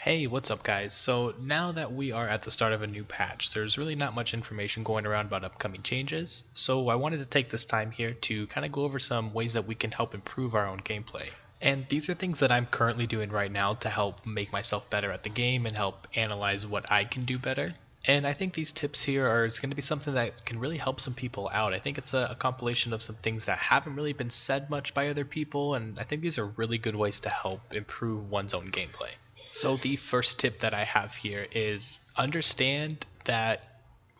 Hey, what's up guys? So now that we are at the start of a new patch, there's really not much information going around about upcoming changes, so I wanted to take this time here to kind of go over some ways that we can help improve our own gameplay. And these are things that I'm currently doing right now to help make myself better at the game and help analyze what I can do better. And I think these tips here are going to be something that can really help some people out. I think it's a compilation of some things that haven't really been said much by other people, and I think these are really good ways to help improve one's own gameplay. So the first tip that I have here is understand that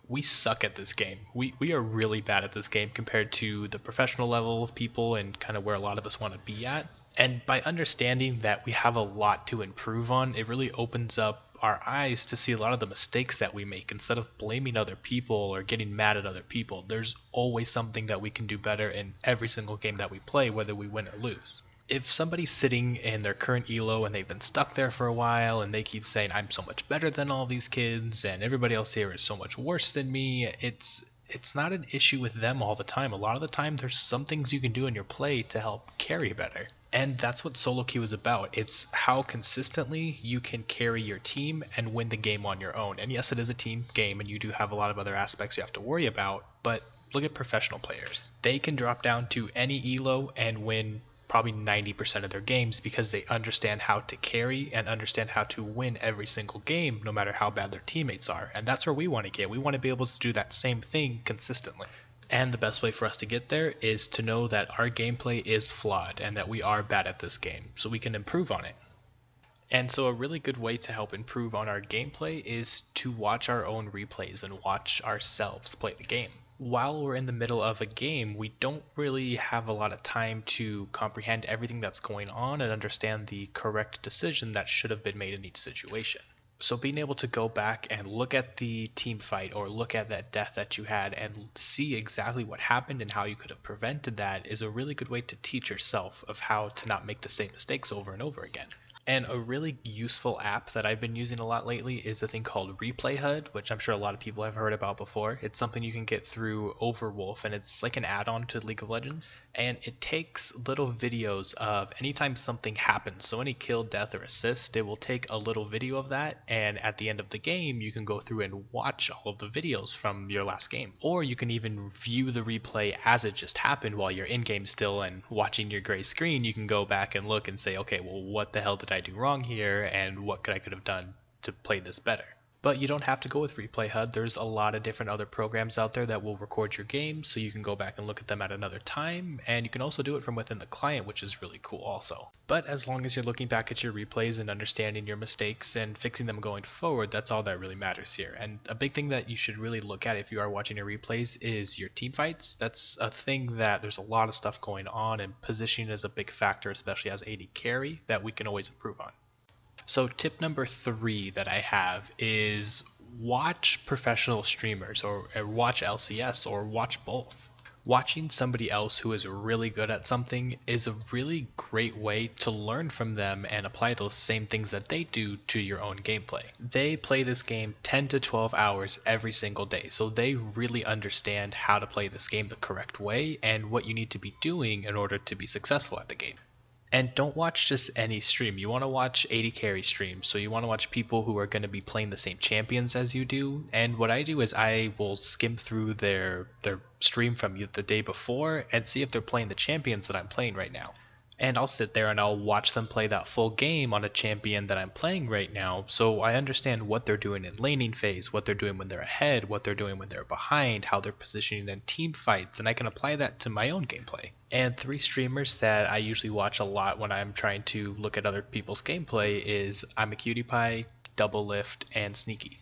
we suck at this game. We are really bad at this game compared to the professional level of people and kind of where a lot of us want to be at. And by understanding that we have a lot to improve on, it really opens up our eyes to see a lot of the mistakes that we make. Instead of blaming other people or getting mad at other people, there's always something that we can do better in every single game that we play, whether we win or lose. If somebody's sitting in their current elo and they've been stuck there for a while and they keep saying I'm so much better than all these kids and everybody else here is so much worse than me, it's not an issue with them all the time. A lot of the time there's some things you can do in your play to help carry better. And that's what solo queue is about. It's how consistently you can carry your team and win the game on your own. And yes, it is a team game and you do have a lot of other aspects you have to worry about, but look at professional players. They can drop down to any elo and win probably 90% of their games because they understand how to carry and understand how to win every single game no matter how bad their teammates are. And that's where we want to get. We want to be able to do that same thing consistently. And the best way for us to get there is to know that our gameplay is flawed and that we are bad at this game, so we can improve on it. And so a really good way to help improve on our gameplay is to watch our own replays and watch ourselves play the game. While we're in the middle of a game, we don't really have a lot of time to comprehend everything that's going on and understand the correct decision that should have been made in each situation. So being able to go back and look at the team fight or look at that death that you had and see exactly what happened and how you could have prevented that is a really good way to teach yourself of how to not make the same mistakes over and over again. And a really useful app that I've been using a lot lately is a thing called Replay HUD, which I'm sure a lot of people have heard about before. It's something you can get through Overwolf, and it's like an add-on to League of Legends. And it takes little videos of anytime something happens. So any kill, death, or assist, it will take a little video of that. And at the end of the game, you can go through and watch all of the videos from your last game. Or you can even view the replay as it just happened while you're in-game still and watching your gray screen. You can go back and look and say, okay, well, what the hell did I do wrong here and what I could have done to play this better. But you don't have to go with Replay HUD. There's a lot of different other programs out there that will record your game so you can go back and look at them at another time, and you can also do it from within the client, which is really cool also. But as long as you're looking back at your replays and understanding your mistakes and fixing them going forward, that's all that really matters here. And a big thing that you should really look at if you are watching your replays is your team fights. That's a thing that there's a lot of stuff going on, and positioning is a big factor, especially as AD carry, that we can always improve on. So tip number 3 that I have is watch professional streamers or watch LCS or watch both. Watching somebody else who is really good at something is a really great way to learn from them and apply those same things that they do to your own gameplay. They play this game 10 to 12 hours every single day, so they really understand how to play this game the correct way and what you need to be doing in order to be successful at the game. And don't watch just any stream. You want to watch AD carry streams. So you want to watch people who are going to be playing the same champions as you do. And what I do is I will skim through their stream from the day before and see if they're playing the champions that I'm playing right now. And I'll sit there and I'll watch them play that full game on a champion that I'm playing right now, so I understand what they're doing in laning phase, what they're doing when they're ahead, what they're doing when they're behind, how they're positioning in team fights, and I can apply that to my own gameplay. And 3 streamers that I usually watch a lot when I'm trying to look at other people's gameplay is I'm a Cutie Pie, Double Lift, and Sneaky.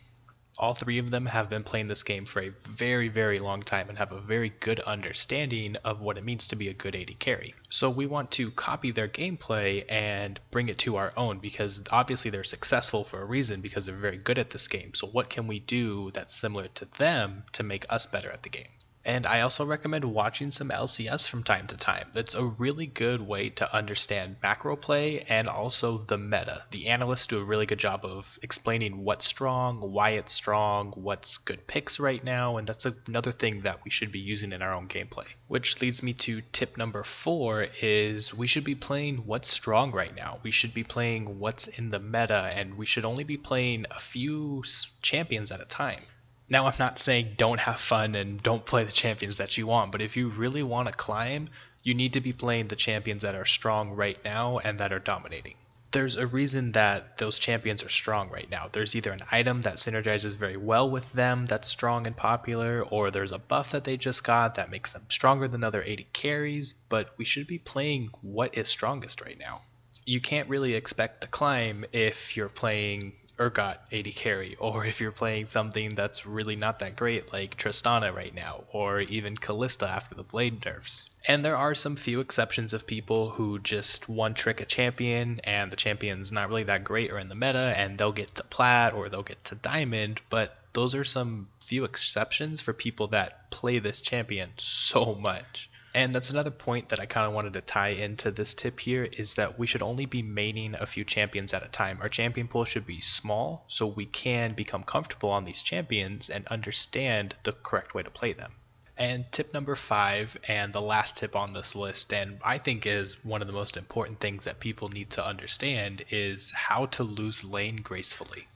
All 3 of them have been playing this game for a very, very long time and have a very good understanding of what it means to be a good AD carry. So we want to copy their gameplay and bring it to our own, because obviously they're successful for a reason because they're very good at this game. So what can we do that's similar to them to make us better at the game? And I also recommend watching some LCS from time to time. That's a really good way to understand macro play and also the meta. The analysts do a really good job of explaining what's strong, why it's strong, what's good picks right now, and that's another thing that we should be using in our own gameplay. Which leads me to tip number 4 is we should be playing what's strong right now. We should be playing what's in the meta, and we should only be playing a few champions at a time. Now, I'm not saying don't have fun and don't play the champions that you want, but if you really want to climb, you need to be playing the champions that are strong right now and that are dominating. There's a reason that those champions are strong right now. There's either an item that synergizes very well with them that's strong and popular, or there's a buff that they just got that makes them stronger than other AD carries, but we should be playing what is strongest right now. You can't really expect to climb if you're playing Urgot AD carry, or if you're playing something that's really not that great like Tristana right now, or even Kalista after the blade nerfs. And there are some few exceptions of people who just one trick a champion and the champion's not really that great or in the meta and they'll get to plat or they'll get to diamond, but those are some few exceptions for people that play this champion so much. And that's another point that I kind of wanted to tie into this tip here is that we should only be maining a few champions at a time. Our champion pool should be small so we can become comfortable on these champions and understand the correct way to play them. And tip number 5, and the last tip on this list, and I think is one of the most important things that people need to understand, is how to lose lane gracefully.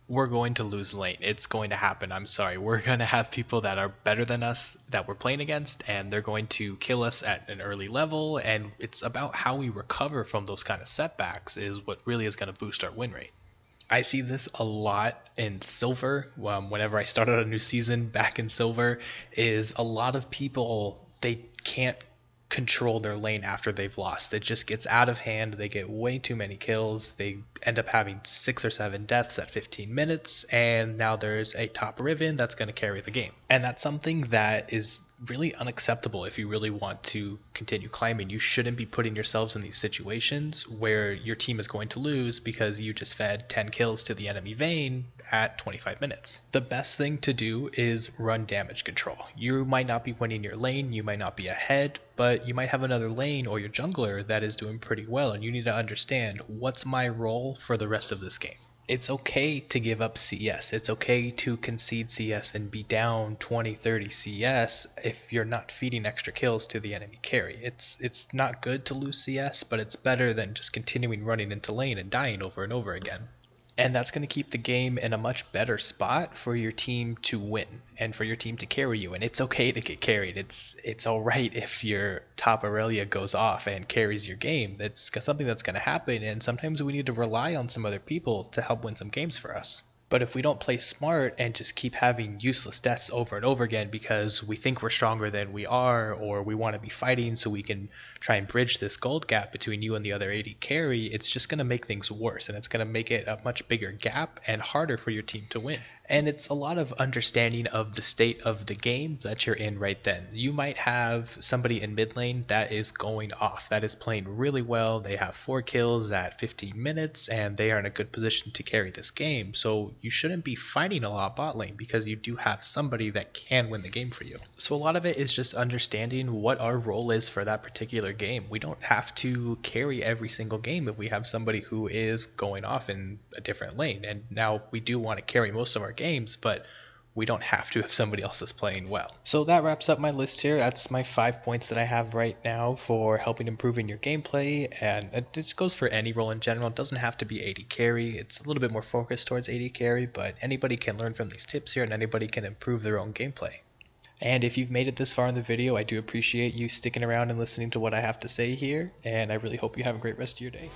We're going to lose lane. It's going to happen. I'm sorry. We're going to have people that are better than us that we're playing against, and they're going to kill us at an early level, and it's about how we recover from those kind of setbacks is what really is going to boost our win rate. I see this a lot in Silver. Whenever I start out a new season back in Silver, is a lot of people, they can't control their lane after they've lost. It just gets out of hand. They get way too many kills. They end up having 6 or 7 deaths at 15 minutes, and now there's a top Riven that's going to carry the game. And that's something that is really unacceptable if you really want to continue climbing. You shouldn't be putting yourselves in these situations where your team is going to lose because you just fed 10 kills to the enemy Vayne at 25 minutes. The best thing to do is run damage control. You might not be winning your lane, you might not be ahead, but you might have another lane or your jungler that is doing pretty well, and you need to understand what's my role for the rest of this game. It's okay to give up CS. It's okay to concede CS and be down 20-30 CS if you're not feeding extra kills to the enemy carry. It's not good to lose CS, but it's better than just continuing running into lane and dying over and over again. And that's going to keep the game in a much better spot for your team to win and for your team to carry you. And it's okay to get carried. It's all right if your top Aurelia goes off and carries your game. That's something that's going to happen, and sometimes we need to rely on some other people to help win some games for us. But if we don't play smart and just keep having useless deaths over and over again because we think we're stronger than we are, or we want to be fighting so we can try and bridge this gold gap between you and the other AD carry, it's just going to make things worse, and it's going to make it a much bigger gap and harder for your team to win. And it's a lot of understanding of the state of the game that you're in right then. You might have somebody in mid lane that is going off, that is playing really well. They have 4 kills at 15 minutes, and they are in a good position to carry this game. So you shouldn't be fighting a lot bot lane because you do have somebody that can win the game for you. So a lot of it is just understanding what our role is for that particular game. We don't have to carry every single game if we have somebody who is going off in a different lane. And now we do want to carry most of our games, but we don't have to if somebody else is playing well. So that wraps up my list here. That's my 5 points that I have right now for helping improving your gameplay, and it just goes for any role in general. It doesn't have to be AD carry. It's a little bit more focused towards AD carry, but anybody can learn from these tips here and anybody can improve their own gameplay. And if you've made it this far in the video, I do appreciate you sticking around and listening to what I have to say here, and I really hope you have a great rest of your day.